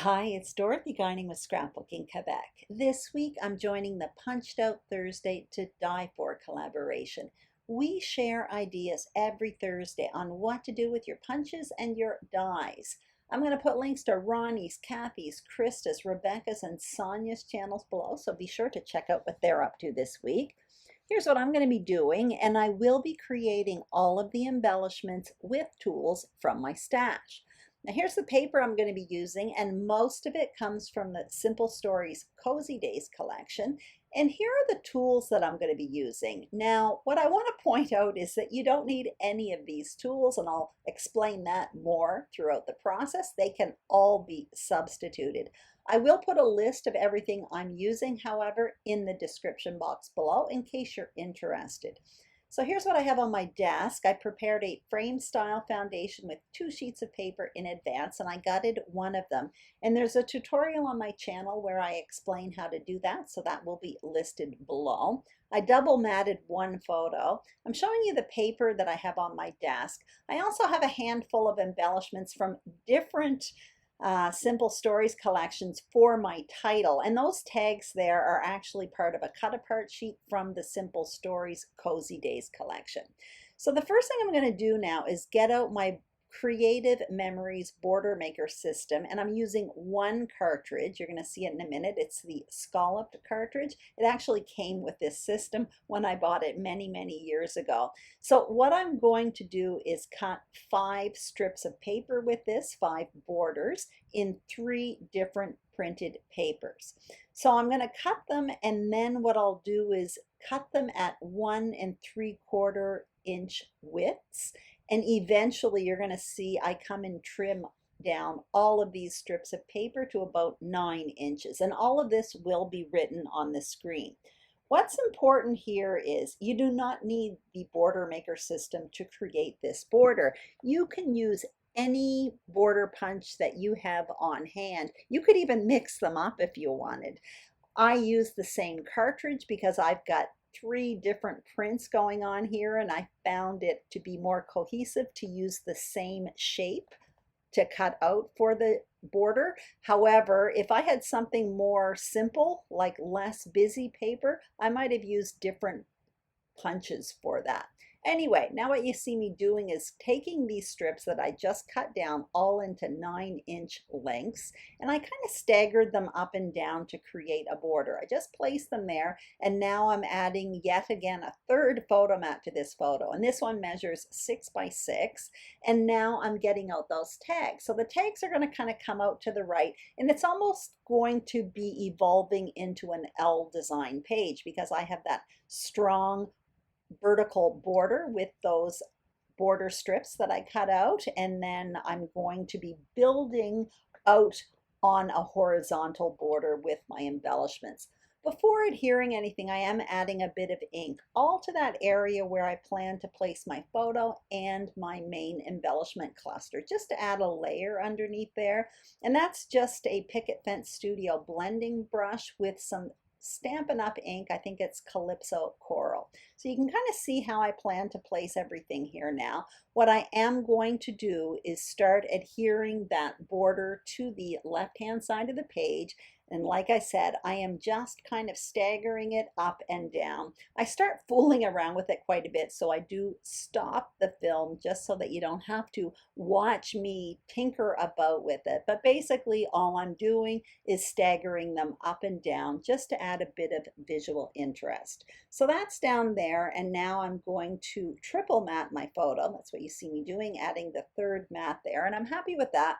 Hi, it's Dorothy Guining with Scrapbooking Quebec. This week I'm joining the Punched Out Thursday to Die For collaboration. We share ideas every Thursday on what to do with your punches and your dies. I'm going to put links to Ronnie's, Kathy's, Krista's, Rebecca's, and Sonia's channels below, so be sure to check out what they're up to this week. Here's what I'm going to be doing, and I will be creating all of the embellishments with tools from my stash. Now here's the paper I'm going to be using, and most of it comes from the Simple Stories Cozy Days collection. And here are the tools that I'm going to be using. Now, what I want to point out is that you don't need any of these tools, and I'll explain that more throughout the process. They can all be substituted. I will put a list of everything I'm using, however, in the description box below in case you're interested. So here's what I have on my desk. I prepared a frame style foundation with 2 sheets of paper in advance, and I gutted one of them. And there's a tutorial on my channel where I explain how to do that, so that will be listed below. I double matted one photo. I'm showing you the paper that I have on my desk. I also have a handful of embellishments from different Simple Stories collections for my title, and those tags there are actually part of a cut apart sheet from the Simple Stories Cozy Days collection. So the first thing I'm going to do now is get out my Creative Memories Border Maker system, and I'm using one cartridge. You're going to see it in a minute. It's the Scalloped cartridge. It actually came with this system when I bought it many years ago. So what I'm going to do is cut 5 strips of paper with this, 5 borders, in 3 different printed papers. So I'm going to cut them, and then what I'll do is cut them at 1 3/4 inch widths. And eventually you're going to see I come and trim down all of these strips of paper to about 9 inches. And all of this will be written on the screen. What's important here is you do not need the Border Maker system to create this border. You can use any border punch that you have on hand. You could even mix them up if you wanted. I use the same cartridge because I've got 3 different prints going on here, and I found it to be more cohesive to use the same shape to cut out for the border. However, if I had something more simple, like less busy paper, I might have used different punches for that. Anyway, now what you see me doing is taking these strips that I just cut down all into 9-inch lengths, and I kind of staggered them up and down to create a border. I just placed them there, and now I'm adding yet again a 3rd photo mat to this photo, and this one measures 6 by 6, and now I'm getting out those tags. So the tags are going to kind of come out to the right, and it's almost going to be evolving into an L design page because I have that strong vertical border with those border strips that I cut out, and then I'm going to be building out on a horizontal border with my embellishments. Before adhering anything, I am adding a bit of ink all to that area where I plan to place my photo and my main embellishment cluster, just to add a layer underneath there. And that's just a Picket Fence Studio blending brush with some Stampin' Up ink. I think it's Calypso Coral. So you can kind of see how I plan to place everything here now. What I am going to do is start adhering that border to the left-hand side of the page. And like I said, I am just kind of staggering it up and down. I start fooling around with it quite a bit, so I do stop the film just so that you don't have to watch me tinker about with it. But basically all I'm doing is staggering them up and down just to add a bit of visual interest. So that's down there, and now I'm going to triple mat my photo. That's what you see me doing, adding the 3rd mat there, and I'm happy with that.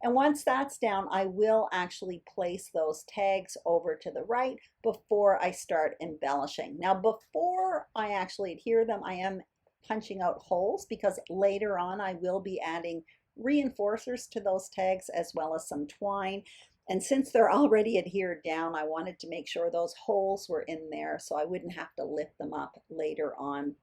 And once that's down, I will actually place those tags over to the right before I start embellishing. Now, before I actually adhere them, I am punching out holes because later on I will be adding reinforcers to those tags as well as some twine. And since they're already adhered down, I wanted to make sure those holes were in there so I wouldn't have to lift them up later on.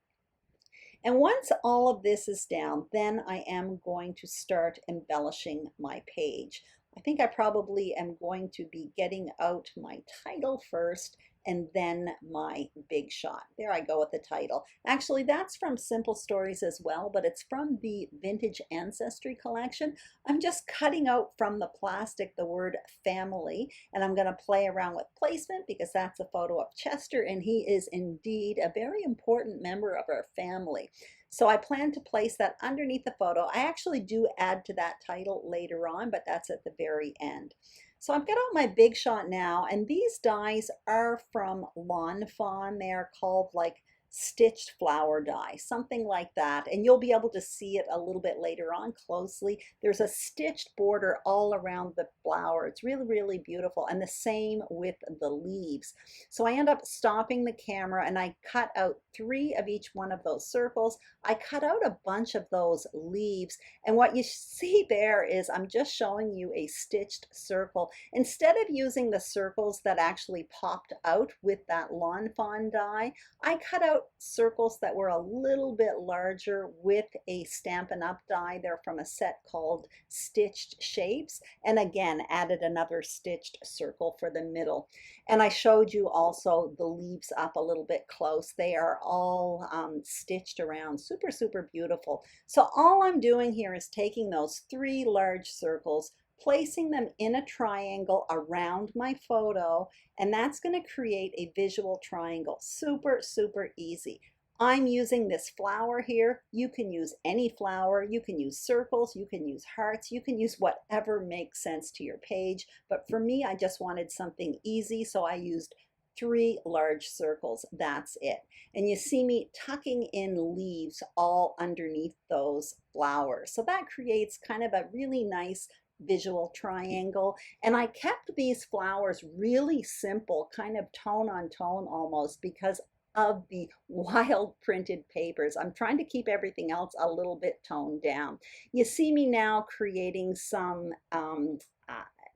And once all of this is down, then I am going to start embellishing my page. I think I probably am going to be getting out my title first and then my big shot. There I go with the title. Actually, that's from Simple Stories as well, but it's from the Vintage Ancestry collection. I'm just cutting out from the plastic the word family, and I'm going to play around with placement because that's a photo of Chester, and he is indeed a very important member of our family. So I plan to place that underneath the photo. I actually do add to that title later on, but that's at the very end. So I've got out my big shot now, and these dies are from Lawn Fawn. They are called like stitched flower die, something like that. And you'll be able to see it a little bit later on closely. There's a stitched border all around the flower. It's really, really beautiful. And the same with the leaves. So I end up stopping the camera and I cut out 3 of each one of those circles. I cut out a bunch of those leaves. And what you see there is I'm just showing you a stitched circle. Instead of using the circles that actually popped out with that Lawn Fawn die, I cut out circles that were a little bit larger with a Stampin' Up die. They're from a set called Stitched Shapes, and again added another stitched circle for the middle. And I showed you also the leaves up a little bit close. They are all stitched around, super, super beautiful. So all I'm doing here is taking those 3 large circles, placing them in a triangle around my photo, and that's going to create a visual triangle. Super, super easy. I'm using this flower here. You can use any flower. You can use circles. You can use hearts. You can use whatever makes sense to your page. But for me, I just wanted something easy, so I used 3 large circles. That's it. And you see me tucking in leaves all underneath those flowers. So that creates kind of a really nice visual triangle. And I kept these flowers really simple, kind of tone on tone almost, because of the wild printed papers. I'm trying to keep everything else a little bit toned down. You see me now creating some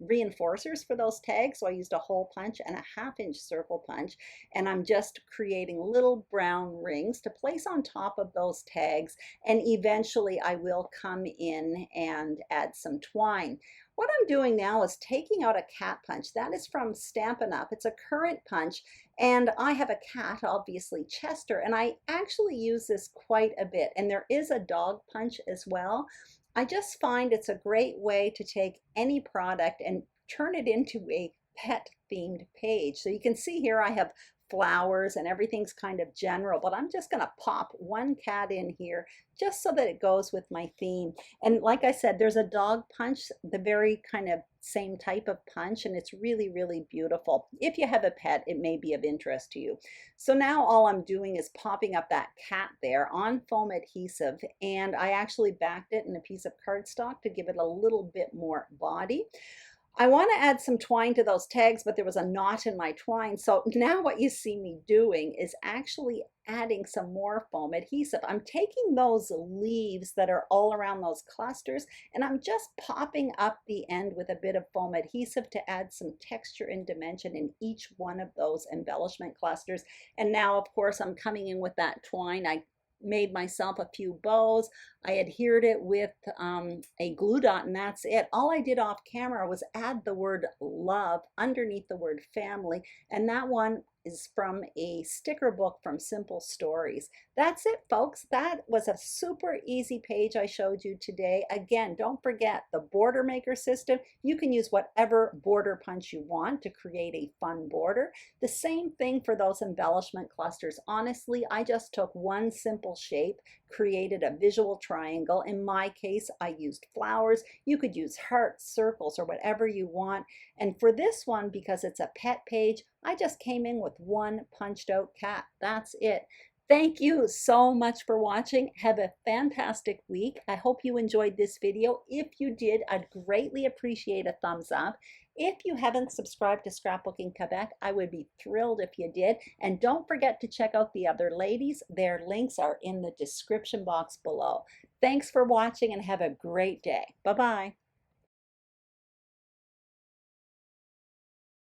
reinforcers for those tags. So I used a hole punch and a 1/2-inch circle punch, and I'm just creating little brown rings to place on top of those tags, and eventually I will come in and add some twine. What I'm doing now is taking out a cat punch. That is from Stampin' Up. It's a current punch, and I have a cat, obviously Chester, and I actually use this quite a bit. And there is a dog punch as well. I just find it's a great way to take any product and turn it into a pet themed page. So you can see here I have flowers and everything's kind of general, but I'm just going to pop one cat in here just so that it goes with my theme. And like I said, there's a dog punch, the very kind of same type of punch, and it's really, really beautiful. If you have a pet, it may be of interest to you. So now all I'm doing is popping up that cat there on foam adhesive, and I actually backed it in a piece of cardstock to give it a little bit more body. I want to add some twine to those tags, but there was a knot in my twine. So now what you see me doing is actually adding some more foam adhesive. I'm taking those leaves that are all around those clusters, and I'm just popping up the end with a bit of foam adhesive to add some texture and dimension in each one of those embellishment clusters. And now, of course, I'm coming in with that twine. I made myself a few bows. I adhered it with a glue dot, and that's it. All I did off camera was add the word love underneath the word family, and that one is from a sticker book from Simple Stories. That's it, folks. That was a super easy page I showed you today. Again, don't forget the border maker system. You can use whatever border punch you want to create a fun border. The same thing for those embellishment clusters. Honestly, I just took one simple shape, created a visual triangle. In my case, I used flowers. You could use hearts, circles, or whatever you want. And for this one, because it's a pet page, I just came in with one punched out cat. That's it. Thank you so much for watching. Have a fantastic week. I hope you enjoyed this video. If you did, I'd greatly appreciate a thumbs up. If you haven't subscribed to Scrapbooking Quebec, I would be thrilled if you did. And don't forget to check out the other ladies. Their links are in the description box below. Thanks for watching and have a great day. Bye-bye.